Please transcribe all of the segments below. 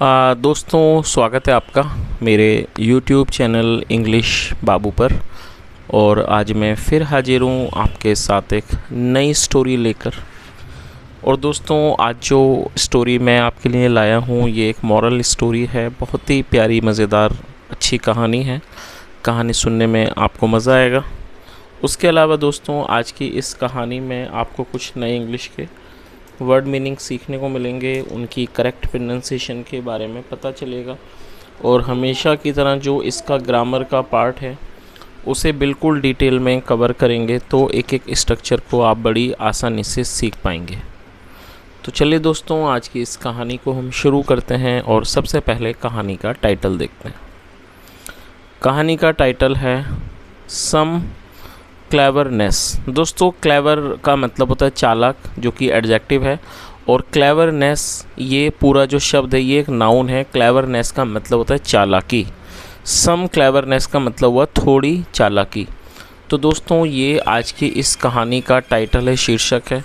दोस्तों, स्वागत है आपका मेरे YouTube चैनल इंग्लिश बाबू पर। और आज मैं फिर हाजिर हूँ आपके साथ एक नई स्टोरी लेकर। और दोस्तों, आज जो स्टोरी मैं आपके लिए लाया हूँ ये एक मॉरल स्टोरी है। बहुत ही प्यारी, मज़ेदार, अच्छी कहानी है। कहानी सुनने में आपको मज़ा आएगा। उसके अलावा दोस्तों, आज की इस कहानी में आपको कुछ नए इंग्लिश के वर्ड मीनिंग सीखने को मिलेंगे, उनकी करेक्ट प्रोनाउंसिएशन के बारे में पता चलेगा। और हमेशा की तरह जो इसका ग्रामर का पार्ट है उसे बिल्कुल डिटेल में कवर करेंगे, तो एक एक स्ट्रक्चर को आप बड़ी आसानी से सीख पाएंगे। तो चलिए दोस्तों, आज की इस कहानी को हम शुरू करते हैं। और सबसे पहले कहानी का टाइटल देखते हैं। कहानी का टाइटल है सम क्लेवरनेस। दोस्तों, क्लेवर का मतलब होता है चालाक, जो कि एडजेक्टिव है। और क्लेवरनेस ये पूरा जो शब्द है ये एक नाउन है। क्लेवरनेस का मतलब होता है चालाकी। सम क्लेवरनेस का मतलब हुआ थोड़ी चालाकी। तो दोस्तों, ये आज की इस कहानी का टाइटल है, शीर्षक है।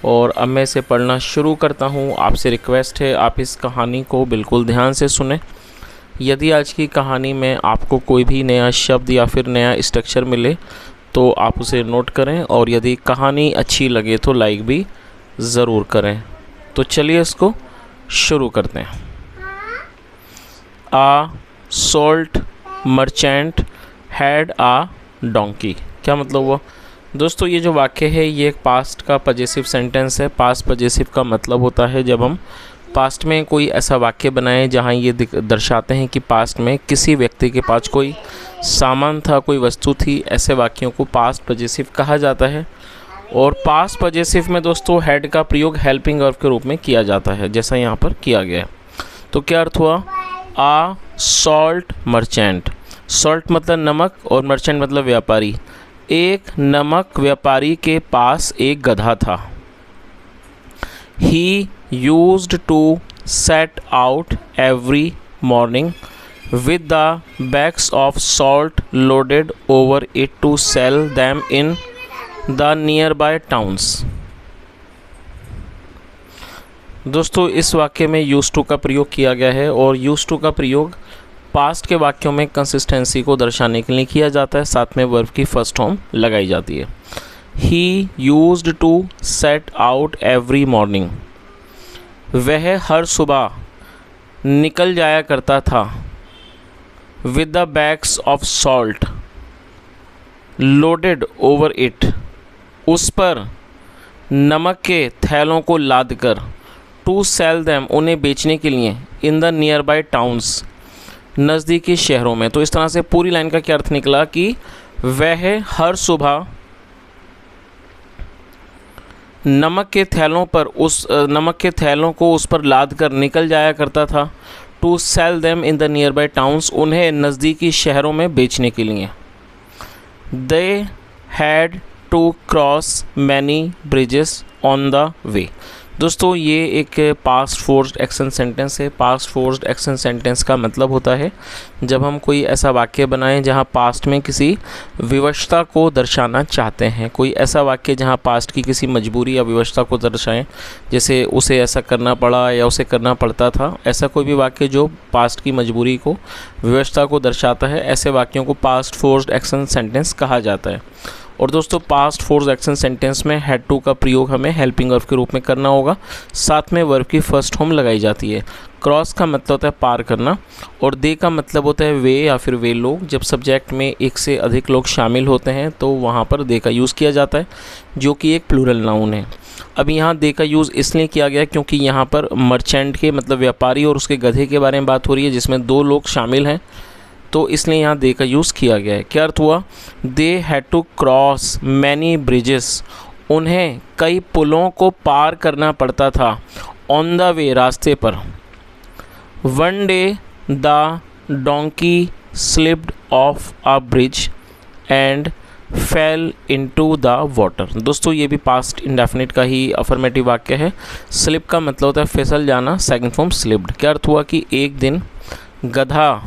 और अब मैं इसे पढ़ना शुरू करता हूँ। आपसे रिक्वेस्ट है आप इस कहानी को बिल्कुल ध्यान से सुने। यदि आज की कहानी में आपको कोई भी नया शब्द या फिर नया स्ट्रक्चर मिले तो आप उसे नोट करें, और यदि कहानी अच्छी लगे तो लाइक भी ज़रूर करें। तो चलिए इसको शुरू करते हैं। A salt merchant had a donkey. क्या मतलब हुआ दोस्तों? ये जो वाक्य है ये एक पास्ट का पजेसिव सेंटेंस है। पास्ट पजेसिव का मतलब होता है जब हम पास्ट में कोई ऐसा वाक्य बनाएं जहां ये दर्शाते हैं कि पास्ट में किसी व्यक्ति के पास कोई सामान था, कोई वस्तु थी। ऐसे वाक्यों को पास्ट पजेसिव कहा जाता है। और पास्ट पजेसिव में दोस्तों हेड का प्रयोग हेल्पिंग वर्ब के रूप में किया जाता है, जैसा यहाँ पर किया गया है। तो क्या अर्थ हुआ? आ सॉल्ट मर्चेंट। सॉल्ट मतलब नमक और मर्चेंट मतलब व्यापारी। एक नमक व्यापारी के पास एक गधा था। ही used to set out every morning with the bags of salt loaded over it to sell them in the nearby towns। दोस्तों, इस वाक्य में used to का प्रयोग किया गया है। और used to का प्रयोग पास्ट के वाक्यों में कंसिस्टेंसी को दर्शाने के लिए किया जाता है। साथ में वर्ब की फर्स्ट फॉर्म लगाई जाती है। He used to set out every morning। वह हर सुबह निकल जाया करता था। With the bags of salt loaded over it. उस पर नमक के थैलों को लाद कर। टू सेल दैम, उन्हें बेचने के लिए। इन द नियर बाई टाउन्स, नज़दीकी शहरों में। तो इस तरह से पूरी लाइन का क्या अर्थ निकला कि वह हर सुबह नमक के थैलों को उस पर लाद कर निकल जाया करता था। To sell them in the nearby towns, उन्हें नज़दीकी शहरों में बेचने के लिए। They had to cross many bridges on the way. दोस्तों, ये एक पास्ट फोर्स्ड एक्शन सेंटेंस है। पास्ट फोर्स्ड एक्शन सेंटेंस का मतलब होता है जब हम कोई ऐसा वाक्य बनाएं जहां पास्ट में किसी विवशता को दर्शाना चाहते हैं। कोई ऐसा वाक्य जहां पास्ट की किसी मजबूरी या विवशता को दर्शाएं, जैसे उसे ऐसा करना पड़ा या उसे करना पड़ता था। ऐसा कोई भी वाक्य जो पास्ट की मजबूरी को, विवशता को दर्शाता है, ऐसे वाक्यों को पास्ट फोर्स्ड एक्शन सेंटेंस कहा जाता है। और दोस्तों, पास्ट फोर्स्ड एक्शन सेंटेंस में हैड टू का प्रयोग हमें हेल्पिंग वर्ब के रूप में करना होगा। साथ में वर्ब की फर्स्ट फॉर्म लगाई जाती है। क्रॉस का मतलब होता है पार करना। और दे का मतलब होता है वे या फिर वे लोग। जब सब्जेक्ट में एक से अधिक लोग शामिल होते हैं तो वहाँ पर दे का यूज़ किया जाता है, जो कि एक प्लूरल नाउन है। अब यहाँ दे का यूज़ इसलिए किया गया क्योंकि यहाँ पर मर्चेंट के मतलब व्यापारी और उसके गधे के बारे में बात हो रही है, जिसमें दो लोग शामिल हैं। तो इसलिए यहाँ दे का यूज़ किया गया है। क्या अर्थ हुआ? They had to cross many bridges. उन्हें कई पुलों को पार करना पड़ता था। ऑन द वे, रास्ते पर। One day the donkey slipped of a bridge and fell into the water. दोस्तों, ये भी पास्ट इंडेफिनिट का ही अफर्मेटिव वाक्य है। स्लिप का मतलब होता है फिसल जाना, सेकंड फॉर्म स्लिप्ड। क्या अर्थ हुआ कि एक दिन गधा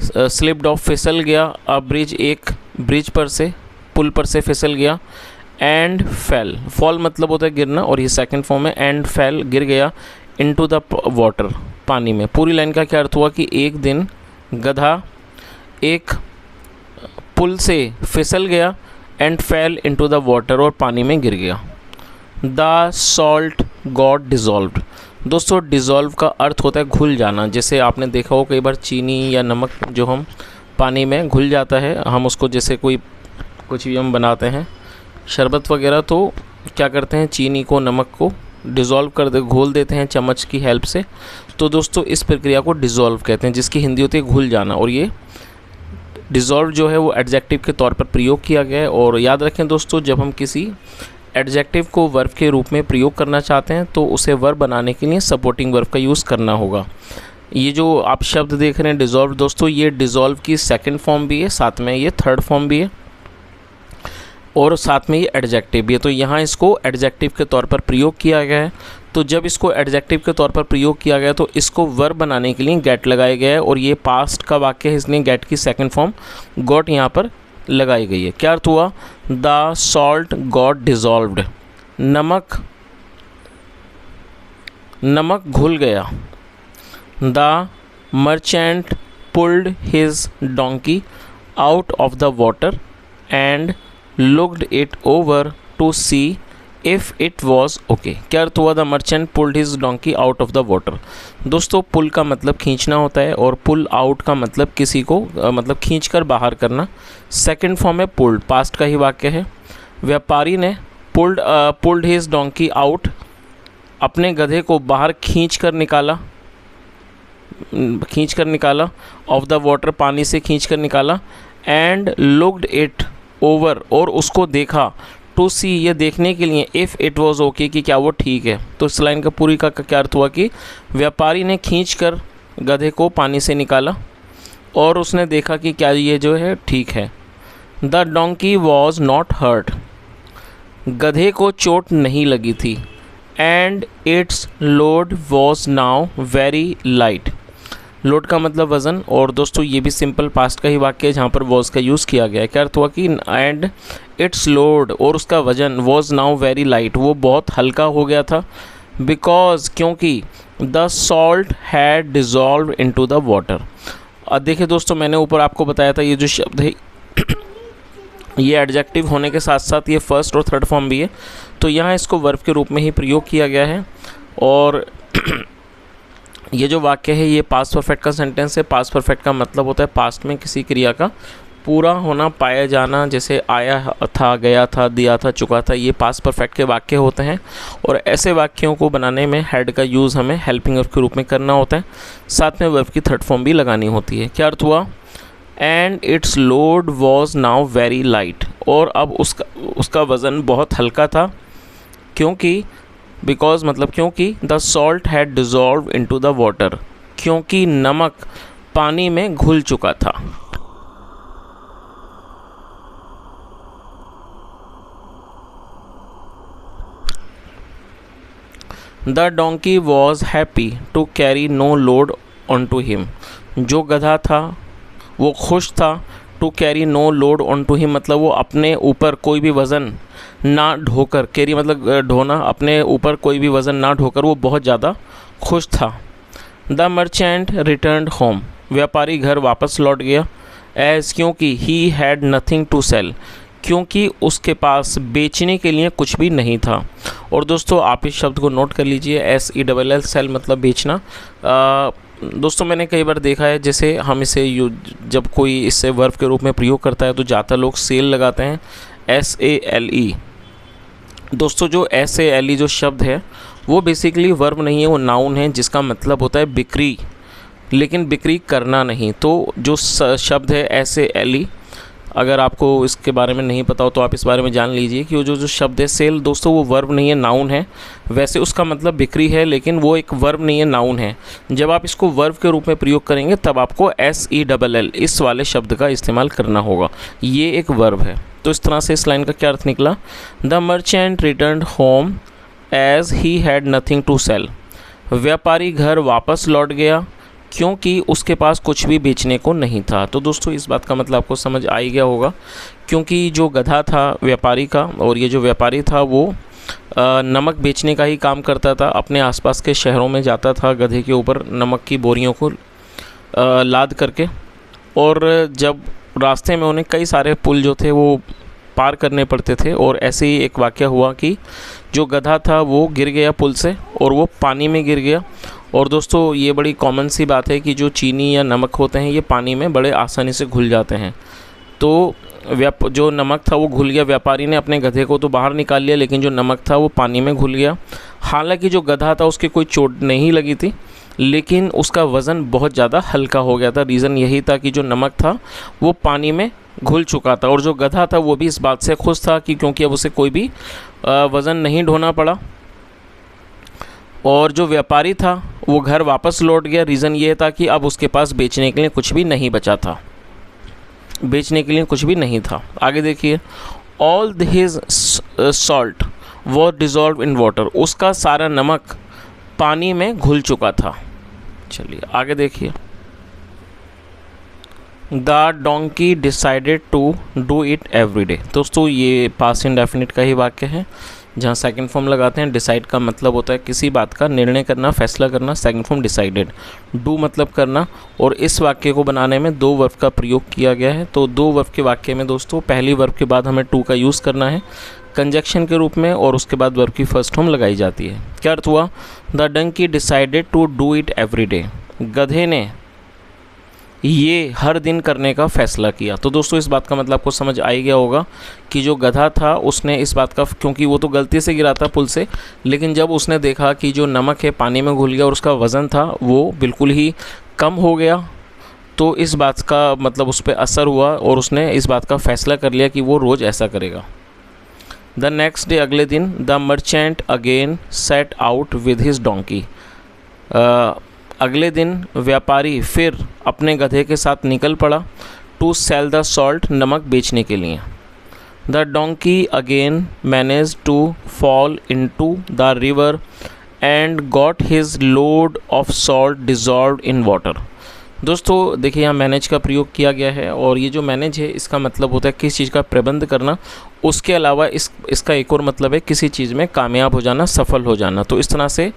स्लिप्ड ऑफ, फिसल गया। अ ब्रिज, एक ब्रिज पर से, पुल पर से फिसल गया। एंड फेल, फॉल मतलब होता है गिरना, और ये सेकंड फॉर्म है। एंड फेल, गिर गया। इनटू द वाटर, पानी में। पूरी लाइन का क्या अर्थ हुआ कि एक दिन गधा एक पुल से फिसल गया and fell into the water, और पानी में गिर गया। The salt got dissolved. दोस्तों डिज़ोल्व का अर्थ होता है घुल जाना। जैसे आपने देखा हो कई बार चीनी या नमक जो हम पानी में घुल जाता है, हम उसको जैसे कुछ भी हम बनाते हैं शरबत वगैरह, तो क्या करते हैं चीनी को नमक को डिज़ोल्व घोल देते हैं चम्मच की हेल्प से। तो दोस्तों इस प्रक्रिया को डिज़ोल्व कहते हैं, जिसकी हिंदी होती है घुल जाना। और ये डिज़ोल्व जो है वो एडजेक्टिव के तौर पर प्रयोग किया गया है। और याद रखें दोस्तों, जब हम किसी एडजेक्टिव को वर्ब के रूप में प्रयोग करना चाहते हैं तो उसे वर्ब बनाने के लिए सपोर्टिंग वर्ब का यूज़ करना होगा। ये जो आप शब्द देख रहे हैं डिज़ोल्व, दोस्तों ये डिज़ोल्व की सेकंड फॉर्म भी है, साथ में ये थर्ड फॉर्म भी है, और साथ में ये एडजेक्टिव भी है। तो यहाँ इसको एडजेक्टिव के तौर पर प्रयोग किया गया है। तो जब इसको एडजेक्टिव के तौर पर प्रयोग किया गया तो इसको वर्ब बनाने के लिए गेट लगाया गया है, और ये पास्ट का वाक्य है, इसलिए गेट की सेकंड फॉर्म गॉट यहाँ पर लगाई गई है। क्या अर्थ हुआ? The salt got dissolved. नमक घुल गया। The merchant pulled his donkey out of the water and looked it over to see if it was okay. क्या अर्थ हुआ? The merchant pulled his donkey out of the water. दोस्तों pull का मतलब खींचना होता है, और पुल आउट का मतलब किसी को मतलब खींच कर बाहर करना। सेकंड फॉर्म है पुल्ड, पास्ट का ही वाक्य है। व्यापारी ने पुल्ड हिज डोंकी आउट, अपने गधे को बाहर खींच कर निकाला ऑफ द वाटर, पानी से खींच कर निकाला। एंड लुक्ड इट ओवर, और उसको देखा। टू सी, ये देखने के लिए, इफ़ इट वॉज ओके, कि क्या वो ठीक है। तो इस लाइन का पूरी का क्या अर्थ हुआ कि व्यापारी ने खींचकर गधे को पानी से निकाला और उसने देखा कि क्या ये जो है ठीक है। The donkey was not hurt, गधे को चोट नहीं लगी थी। And its load was now very light, load का मतलब वज़न। और दोस्तों ये भी सिंपल पास्ट का ही वाक्य है जहाँ पर वॉज का यूज़ किया गया है। क्या अर्थ हुआ कि एंड इट्स लोड, और उसका वज़न, वॉज नाउ वेरी लाइट, वो बहुत हल्का हो गया था। बिकॉज, क्योंकि the salt had dissolve into the water. अब देखिए दोस्तों, मैंने ऊपर आपको बताया था ये जो शब्द है ये एडजेक्टिव होने के साथ साथ ये फर्स्ट और थर्ड फॉर्म भी है। तो यहाँ इसको वर्ब के रूप में ही प्रयोग किया गया है। और ये जो वाक्य है ये पास्ट परफेक्ट का सेंटेंस है। पास्ट परफेक्ट का मतलब होता है पास्ट में किसी क्रिया का पूरा होना, पाया जाना। जैसे आया था, गया था, दिया था, चुका था, ये पास्ट परफेक्ट के वाक्य होते हैं। और ऐसे वाक्यों को बनाने में हैड का यूज़ हमें हेल्पिंग वर्ब के रूप में करना होता है, साथ में वर्ब की थर्ड फॉर्म भी लगानी होती है। क्या अर्थ हुआ? And its load was now very light, और अब उसका वज़न बहुत हल्का था। क्योंकि, बिकॉज मतलब क्योंकि the salt had dissolve into the water, क्योंकि नमक पानी में घुल चुका था। The donkey was happy to carry no load on to him, जो गधा था वो खुश था। To carry no load on to him मतलब वो अपने ऊपर कोई भी वज़न ना ढोकर, कैरी मतलब ढोना, अपने ऊपर कोई भी वज़न ना ढोकर वो बहुत ज़्यादा खुश था। द मर्चेंट रिटर्न्ड होम, व्यापारी घर वापस लौट गया। एज़, क्योंकि he had nothing to sell, क्योंकि उसके पास बेचने के लिए कुछ भी नहीं था। और दोस्तों आप इस शब्द को नोट कर लीजिए, SELL, सेल मतलब बेचना। दोस्तों मैंने कई बार देखा है, जैसे हम इसे जब कोई इससे वर्ब के रूप में प्रयोग करता है तो ज़्यादातर लोग सेल लगाते हैं, SALE। दोस्तों जो SALE जो शब्द है वो बेसिकली वर्ब नहीं है, वो नाउन है जिसका मतलब होता है बिक्री, लेकिन बिक्री करना नहीं। तो जो शब्द है SALE, अगर आपको इसके बारे में नहीं पता हो तो आप इस बारे में जान लीजिए कि वो जो शब्द है सेल, दोस्तों वो वर्ब नहीं है, नाउन है। वैसे उसका मतलब बिक्री है, लेकिन वो एक वर्ब नहीं है, नाउन है। जब आप इसको वर्ब के रूप में प्रयोग करेंगे तब आपको SELL इस वाले शब्द का इस्तेमाल करना होगा, ये एक वर्ब है। तो इस तरह से इस लाइन का क्या अर्थ निकला? The merchant returned home as he had nothing to sell, व्यापारी घर वापस लौट गया क्योंकि उसके पास कुछ भी बेचने को नहीं था। तो दोस्तों इस बात का मतलब आपको समझ आ ही गया होगा, क्योंकि जो गधा था व्यापारी का, और ये जो व्यापारी था वो नमक बेचने का ही काम करता था। अपने आसपास के शहरों में जाता था गधे के ऊपर नमक की बोरियों को लाद करके, और जब रास्ते में उन्हें कई सारे पुल जो थे वो पार करने पड़ते थे। और ऐसे ही एक वाक़या हुआ कि जो गधा था वो गिर गया पुल से और वो पानी में गिर गया। और दोस्तों ये बड़ी कॉमन सी बात है कि जो चीनी या नमक होते हैं ये पानी में बड़े आसानी से घुल जाते हैं। तो जो नमक था वो घुल गया। व्यापारी ने अपने गधे को तो बाहर निकाल लिया, लेकिन जो नमक था वो पानी में घुल गया। हालांकि जो गधा था उसकी कोई चोट नहीं लगी थी, लेकिन उसका वज़न बहुत ज़्यादा हल्का हो गया था। रीज़न यही था कि जो नमक था वो पानी में घुल चुका था। और जो गधा था वो भी इस बात से खुश था कि क्योंकि अब उसे कोई भी वज़न नहीं ढोना पड़ा। और जो व्यापारी था वो घर वापस लौट गया। रीज़न ये था कि अब उसके पास बेचने के लिए कुछ भी नहीं बचा था, बेचने के लिए कुछ भी नहीं था। आगे देखिए, all his salt was dissolve in water, उसका सारा नमक पानी में घुल चुका था। चलिए आगे देखिए, the donkey decided to do it every day. दोस्तों ये पास्ट इंडेफिनिट का ही वाक्य है, जहाँ सेकंड फॉर्म लगाते हैं। डिसाइड का मतलब होता है किसी बात का निर्णय करना, फैसला करना। सेकंड फॉर्म डिसाइडेड, डू मतलब करना। और इस वाक्य को बनाने में दो वर्ब का प्रयोग किया गया है। तो दो वर्ब के वाक्य में दोस्तों पहली वर्ब के बाद हमें टू का यूज़ करना है कंजक्शन के रूप में, और उसके बाद वर्ब की फर्स्ट फॉर्म लगाई जाती है। क्या अर्थ हुआ? The donkey decided to do it every day, गधे ने ये हर दिन करने का फ़ैसला किया। तो दोस्तों इस बात का मतलब आपको समझ आ ही गया होगा कि जो गधा था उसने इस बात का, क्योंकि वो तो गलती से गिरा था पुल से, लेकिन जब उसने देखा कि जो नमक है पानी में घुल गया और उसका वज़न था वो बिल्कुल ही कम हो गया, तो इस बात का मतलब उस पर असर हुआ और उसने इस बात का फ़ैसला कर लिया कि वो रोज़ ऐसा करेगा। द नेक्स्ट डे, अगले दिन, the merchant again set out with his donkey, अगले दिन व्यापारी फिर अपने गधे के साथ निकल पड़ा टू सेल द सॉल्ट, नमक बेचने के लिए। The donkey again manage to fall into the river and got his load of salt dissolved in water. दोस्तों देखिए यहाँ मैनेज का प्रयोग किया गया है, और ये जो मैनेज है इसका मतलब होता है किसी चीज़ का प्रबंध करना। उसके अलावा इसका एक और मतलब है किसी चीज़ में कामयाब हो जाना, सफल हो जाना। तो इस तरह से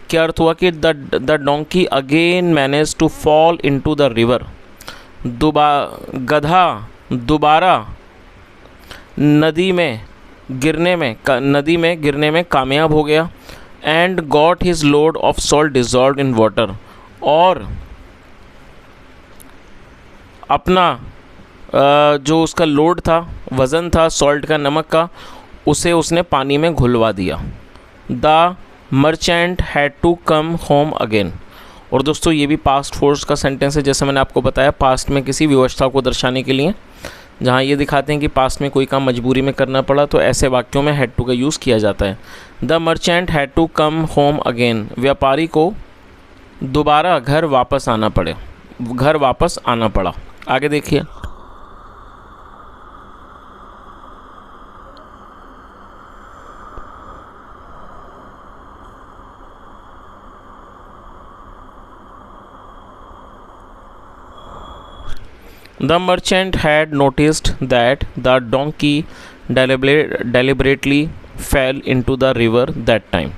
क्या अर्थ हुआ कि the donkey again manage to fall into the river, गधा दोबारा नदी में गिरने में कामयाब हो गया। And got his load of salt dissolved in water, और अपना जो उसका लोड था, वज़न था सॉल्ट का, नमक का, उसे उसने पानी में घुलवा दिया। The merchant had to come home again. और दोस्तों ये भी पास्ट फोर्स का सेंटेंस है, जैसे मैंने आपको बताया पास्ट में किसी व्यवस्था को दर्शाने के लिए, जहाँ ये दिखाते हैं कि पास्ट में कोई काम मजबूरी में करना पड़ा, तो ऐसे वाक्यों में हैड टू का यूज़ किया जाता है। The merchant had to come home again, व्यापारी को दोबारा घर वापस आना पड़ा। आगे देखिए, The merchant had noticed that the donkey deliberately fell into the river that time.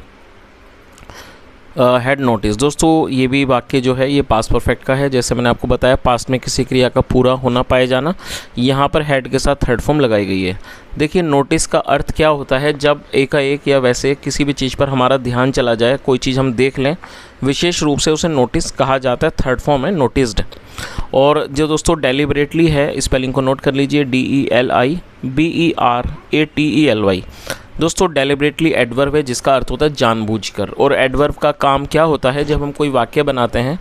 Had notice, दोस्तों ये भी वाक्य जो है ये पास्ट परफेक्ट का है। जैसे मैंने आपको बताया पास्ट में किसी क्रिया का पूरा होना पाए जाना, यहाँ पर हैड के साथ थर्ड फॉर्म लगाई गई है। देखिए नोटिस का अर्थ क्या होता है, जब एकाएक या वैसे किसी भी चीज़ पर हमारा ध्यान चला जाए, कोई चीज़ हम देख लें, विशेष रूप से उसे नोटिस कहा जाता है। थर्ड फॉर्म है नोटिस्ड। और जो दोस्तों डेलिबरेटली है, स्पेलिंग को नोट कर लीजिए, DELIBERATELY। दोस्तों डेलिबरेटली एडवर्ब है जिसका अर्थ होता है जानबूझकर। और एडवर्ब का काम क्या होता है, जब हम कोई वाक्य बनाते हैं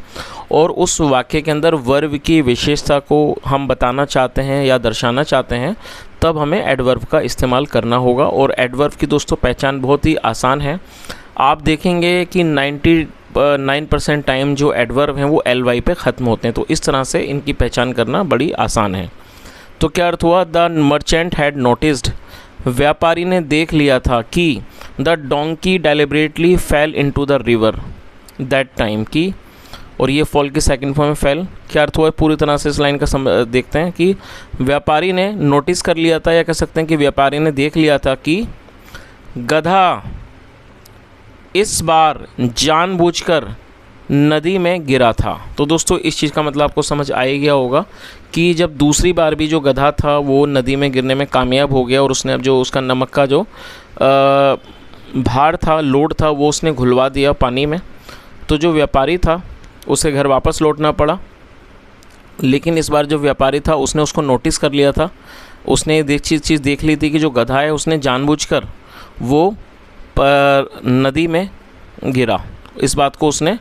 और उस वाक्य के अंदर वर्ब की विशेषता को हम बताना चाहते हैं या दर्शाना चाहते हैं, तब हमें एडवर्ब का इस्तेमाल करना होगा। और एडवर्ब की दोस्तों पहचान बहुत ही आसान है। आप देखेंगे कि 99% टाइम जो एडवर्ब हैं वो LY पे ख़त्म होते हैं, तो इस तरह से इनकी पहचान करना बड़ी आसान है। तो क्या अर्थ हुआ, द मर्चेंट हैड नोटिस्ड, व्यापारी ने देख लिया था कि the donkey deliberately fail into the river that time, कि और ये फॉल की सेकंड फॉर्म में फेल। क्या अर्थ हुआ है पूरी तरह से इस लाइन का देखते हैं कि व्यापारी ने नोटिस कर लिया था, या कह सकते हैं कि व्यापारी ने देख लिया था कि गधा इस बार जानबूझकर नदी में गिरा था। तो दोस्तों इस चीज़ का मतलब आपको समझ आ ही गया होगा कि जब दूसरी बार भी जो गधा था वो नदी में गिरने में कामयाब हो गया और उसने अब जो उसका नमक का जो भार था, लोड था, वो उसने घुलवा दिया पानी में, तो जो व्यापारी था उसे घर वापस लौटना पड़ा। लेकिन इस बार जो व्यापारी था उसने उसको नोटिस कर लिया था, उसने चीज़ देख ली थी कि जो गधा है उसने जानबूझकर वो नदी में गिरा। इस बात को उसने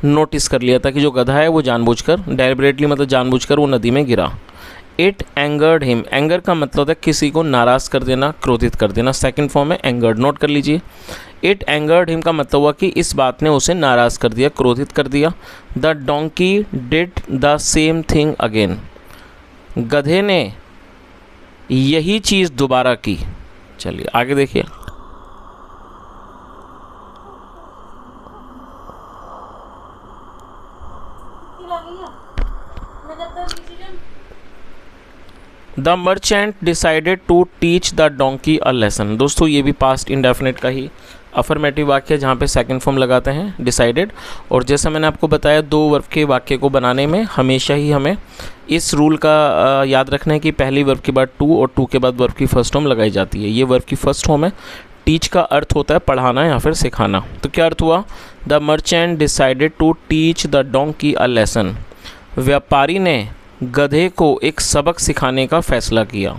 नोटिस कर लिया था कि जो गधा है वो जानबूझकर, डेलिबरेटली मतलब जानबूझकर वो नदी में गिरा। इट एंगर्ड हिम, एंगर का मतलब होता है किसी को नाराज़ कर देना, क्रोधित कर देना। सेकंड फॉर्म है एंगर्ड, नोट कर लीजिए। इट एंगर्ड हिम का मतलब हुआ कि इस बात ने उसे नाराज़ कर दिया, क्रोधित कर दिया। The donkey did the same thing again, गधे ने यही चीज़ दोबारा की। चलिए आगे देखिए। The merchant decided to teach the donkey a lesson. दोस्तों ये भी पास्ट इंडेफिनिट का ही अफर्मेटिव वाक्य है जहाँ पे सेकंड फॉर्म लगाते हैं डिसाइडेड। और जैसा मैंने आपको बताया दो वर्ब के वाक्य को बनाने में हमेशा ही हमें इस रूल का याद रखना है कि पहली वर्ब के बाद टू और टू के बाद वर्ब की फर्स्ट फॉर्म लगाई जाती है। ये वर्ब की फर्स्ट फॉर्म है। टीच का अर्थ होता है पढ़ाना या फिर सिखाना। तो क्या अर्थ हुआ? The merchant decided to teach the donkey a lesson, व्यापारी ने गधे को एक सबक सिखाने का फैसला किया।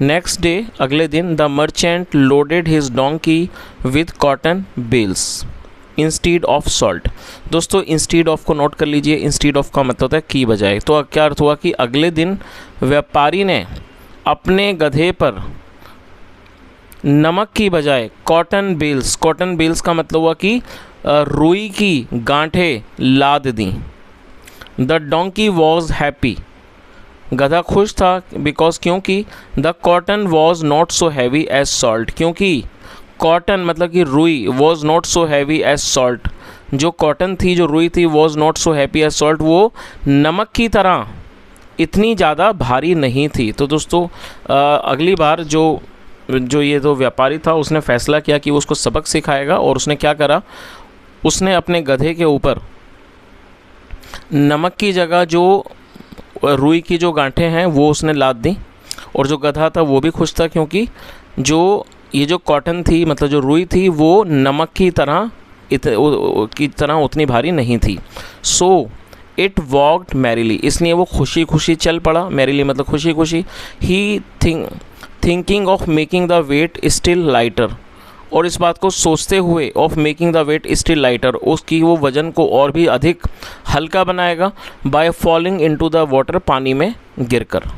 नेक्स्ट डे, अगले दिन, the merchant loaded his donkey with cotton bales instead of salt. दोस्तों इंस्टीड ऑफ को नोट कर लीजिए, इंस्टीड ऑफ का मतलब होता है की बजाय। तो क्या अर्थ हुआ कि अगले दिन व्यापारी ने अपने गधे पर नमक की बजाय कॉटन बेल्स, कॉटन बेल्स का मतलब हुआ कि रुई की गांठें लाद दी। द डोंकी वॉज हैप्पी, गधा खुश था बिकॉज क्योंकि the cotton was not so heavy as salt, क्योंकि कॉटन मतलब कि रुई was not so heavy as salt, जो कॉटन थी, जो रुई थी, was not so heavy as salt, वो नमक की तरह इतनी ज़्यादा भारी नहीं थी। तो दोस्तों अगली बार जो ये तो व्यापारी था उसने फैसला किया कि वो उसको सबक सिखाएगा, और उसने क्या करा, उसने अपने गधे के ऊपर नमक की जगह जो रुई की जो गांठें हैं वो उसने लाद दी। और जो गधा था वो भी खुश था क्योंकि ये जो कॉटन थी मतलब जो रुई थी वो नमक की तरह उतनी भारी नहीं थी। सो इट वॉक्ड मैरिली, इसलिए वो खुशी खुशी चल पड़ा। मैरिली मतलब खुशी खुशी। He thinking of making the weight still lighter, और इस बात को सोचते हुए of making the weight still lighter, उसकी वो वज़न को और भी अधिक हल्का बनाएगा। By falling into the water, पानी में गिरकर।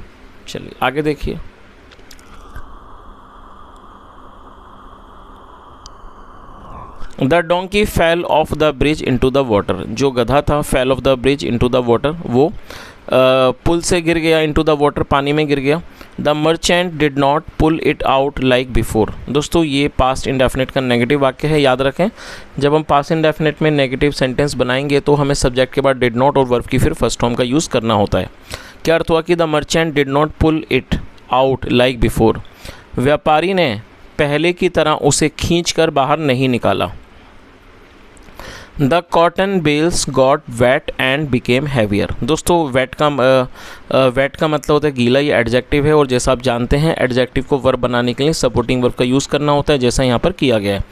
चलिए आगे देखिए। The donkey fell off the bridge into the water, जो गधा था fell off the bridge into the water, वो पुल से गिर गया, इनटू द वाटर, पानी में गिर गया। The merchant did not pull it out like before. दोस्तों ये पास्ट इंडेफिनिट का नेगेटिव वाक्य है, याद रखें। जब हम पास्ट इंडेफिनिट में नेगेटिव सेंटेंस बनाएंगे तो हमें सब्जेक्ट के बाद डिड नॉट और वर्ब की फिर फर्स्ट फॉर्म का यूज़ करना होता है। क्या अर्थ हुआ कि the merchant did not pull it out like before, व्यापारी ने पहले की तरह उसे खींच कर बाहर नहीं निकाला। The cotton bales got wet and became heavier. दोस्तों वेट का मतलब होता है गीला, ये एडजेक्टिव है, और जैसा आप जानते हैं एडजेक्टिव को वर्ब बनाने के लिए सपोर्टिंग वर्ब का यूज़ करना होता है, जैसा यहाँ पर किया गया है।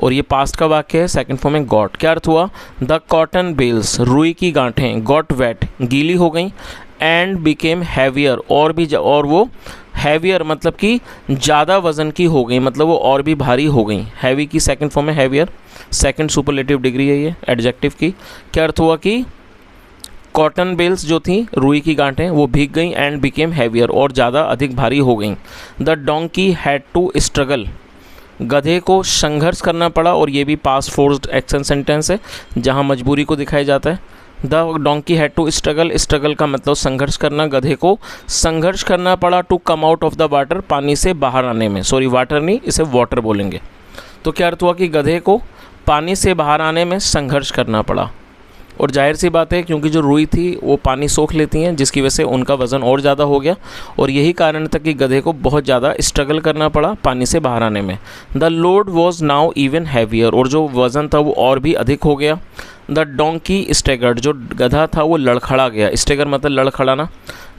और ये पास्ट का वाक्य है, सेकंड फॉर्म में गॉट। क्या अर्थ हुआ? द कॉटन बेल्स, रुई की गांठें, गॉट वेट, गीली हो गई, एंड बिकेम हैवियर, और वो हैवियर मतलब कि ज़्यादा वज़न की हो गई, मतलब वो और भी भारी हो गई। हैवी की सेकंड फॉर्म में हैवियर, सेकंड सुपरलेटिव डिग्री है ये एडजेक्टिव की। क्या अर्थ हुआ कि कॉटन बेल्स जो थी, रुई की गांठें, वो भीग गई, एंड बिकेम हैवियर, और ज़्यादा अधिक भारी हो गई। The donkey had to struggle, गधे को संघर्ष करना पड़ा, और ये भी पास्ट फोर्स्ड एक्शन सेंटेंस है जहाँ मजबूरी को दिखाया जाता है। The donkey had to struggle, struggle का मतलब संघर्ष करना, गधे को संघर्ष करना पड़ा to come out of the water, पानी से बाहर आने में। सॉरी वाटर नहीं, इसे वाटर बोलेंगे। तो क्या अर्थ हुआ कि गधे को पानी से बाहर आने में संघर्ष करना पड़ा। और जाहिर सी बात है क्योंकि जो रुई थी वो पानी सोख लेती हैं, जिसकी वजह से उनका वज़न और ज़्यादा हो गया और यही कारण था कि गधे को बहुत ज़्यादा स्ट्रगल करना पड़ा पानी से बाहर आने में। The load was now even heavier, और जो वज़न था वो और भी अधिक हो गया। द डोंकी स्टेगर्ड, जो गधा था वो लड़खड़ा गया। स्टेगर मतलब लड़खड़ाना।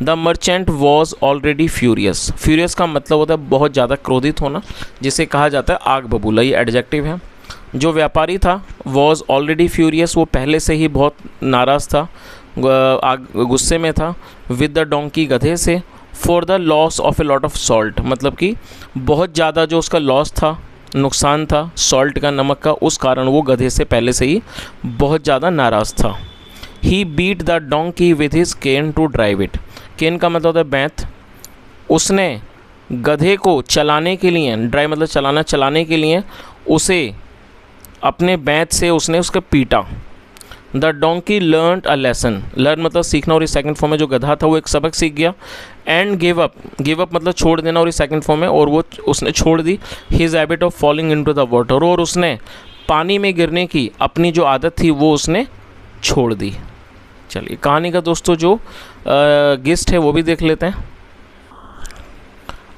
The merchant was already furious, furious का मतलब होता है बहुत ज़्यादा क्रोधित होना, जिसे कहा जाता है आग बबूला, ये एडजेक्टिव है। जो व्यापारी था वॉज ऑलरेडी फ्यूरियस, वो पहले से ही बहुत नाराज़ था, गुस्से में था। विद द डोंकी, गधे से। For the loss of a lot of salt, मतलब कि बहुत ज़्यादा जो उसका लॉस था, नुकसान था सॉल्ट का, नमक का, उस कारण वो गधे से पहले से ही बहुत ज़्यादा नाराज़ था। He beat the donkey with his cane to drive it, cane का मतलब होता है बैंत। उसने गधे को चलाने के लिए, ड्राइव मतलब चलाना, चलाने के लिए उसे अपने बैंत से उसने उसका पीटा। The donkey learn a lesson, learn मतलब सीखना, और इस सेकंड फॉर्म में जो गधा था वो एक सबक सीख गया। And give up, give up मतलब छोड़ देना, और इस सेकंड फॉर्म में, और वो उसने छोड़ दी। His habit of falling into the water, और उसने पानी में गिरने की अपनी जो आदत थी वो उसने छोड़ दी। चलिए कहानी का दोस्तों जो गिस्ट है वो भी देख लेते हैं।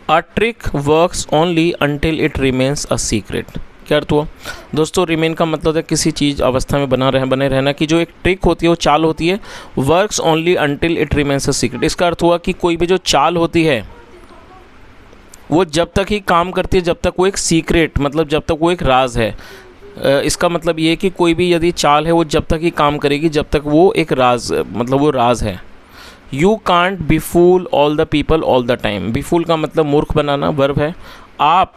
A trick works only until it remains a secret, क्या अर्थ हुआ दोस्तों? रिमेन का मतलब है किसी चीज़ अवस्था में बने रहना, कि जो एक ट्रिक होती है वो चाल होती है, works only until it remains a secret. इसका अर्थ हुआ कि कोई भी जो चाल होती है वो जब तक ही काम करती है जब तक वो एक सीक्रेट, मतलब जब तक वो एक राज है। इसका मतलब ये है कि कोई भी यदि चाल है वो जब तक ही काम करेगी जब तक वो एक राज, मतलब वो राज है। You can't befool all the people all the time, befool का मतलब मूर्ख बनाना, वर्ब है। आप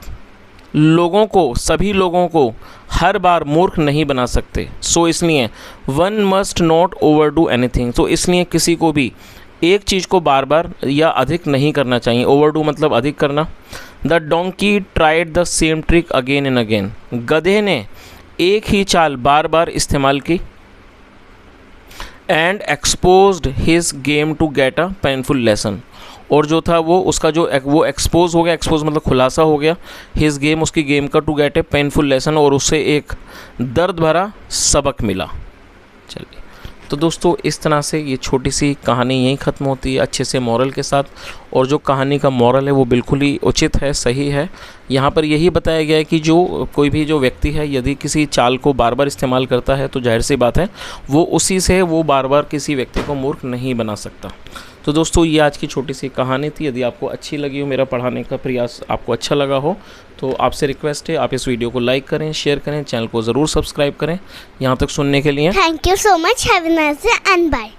लोगों को, सभी लोगों को हर बार मूर्ख नहीं बना सकते। सो इसलिए one must not over do anything, तो इसलिए किसी को भी एक चीज़ को बार बार या अधिक नहीं करना चाहिए। ओवर डू मतलब अधिक करना। The donkey tried the same trick again and again, गधे ने एक ही चाल बार बार इस्तेमाल की। And exposed his game to get a painful lesson, और जो था वो उसका जो वो एक्सपोज हो गया, एक्सपोज मतलब खुलासा हो गया। हिज गेम, उसकी गेम का, to get a painful lesson, और उससे एक दर्द भरा सबक मिला। चलिए तो दोस्तों इस तरह से ये छोटी सी कहानी यहीं ख़त्म होती है अच्छे से मॉरल के साथ, और जो कहानी का मॉरल है वो बिल्कुल ही उचित है, सही है। यहाँ पर यही बताया गया है कि जो कोई भी जो व्यक्ति है यदि किसी चाल को बार बार इस्तेमाल करता है तो जाहिर सी बात है वो उसी से वो बार बार किसी व्यक्ति को मूर्ख नहीं बना सकता। तो दोस्तों ये आज की छोटी सी कहानी थी। यदि आपको अच्छी लगी हो, मेरा पढ़ाने का प्रयास आपको अच्छा लगा हो, तो आपसे रिक्वेस्ट है आप इस वीडियो को लाइक करें, शेयर करें, चैनल को ज़रूर सब्सक्राइब करें। यहाँ तक सुनने के लिए thank you so much, have a nice day and bye.